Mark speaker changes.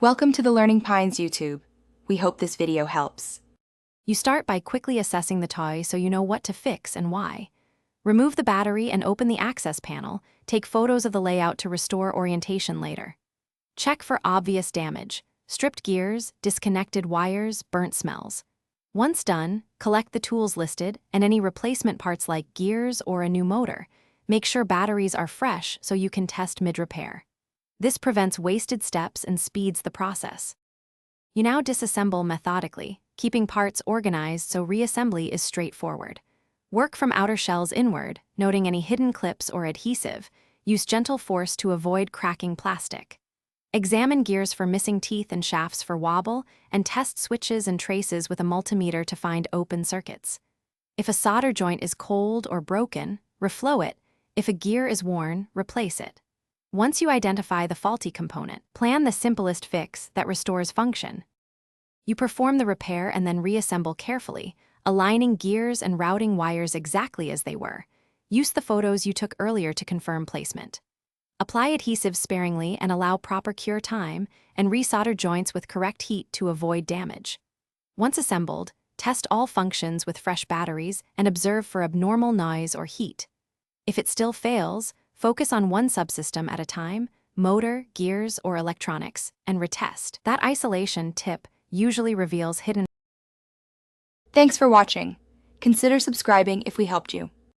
Speaker 1: Welcome to the Learning Pines YouTube. We hope this video helps.
Speaker 2: You start by quickly assessing the toy so you know what to fix and why. Remove the battery and open the access panel. Take photos of the layout to restore orientation later. Check for obvious damage: stripped gears, disconnected wires, burnt smells. Once done, collect the tools listed and any replacement parts like gears or a new motor. Make sure batteries are fresh so you can test mid-repair. This prevents wasted steps and speeds the process. You now disassemble methodically, keeping parts organized so reassembly is straightforward. Work from outer shells inward, noting any hidden clips or adhesive. Use gentle force to avoid cracking plastic. Examine gears for missing teeth and shafts for wobble, and test switches and traces with a multimeter to find open circuits. If a solder joint is cold or broken, reflow it. If a gear is worn, replace it. Once you identify the faulty component, plan the simplest fix that restores function. You perform the repair and then reassemble carefully, aligning gears and routing wires exactly as they were. Use the photos you took earlier to confirm placement. Apply adhesive sparingly and allow proper cure time, and resolder joints with correct heat to avoid damage. Once assembled, test all functions with fresh batteries and observe for abnormal noise or heat. If it still fails, focus on one subsystem at a time, motor, gears, or electronics, and retest. That isolation tip usually reveals hidden.
Speaker 1: Thanks for watching. Consider subscribing if we helped you.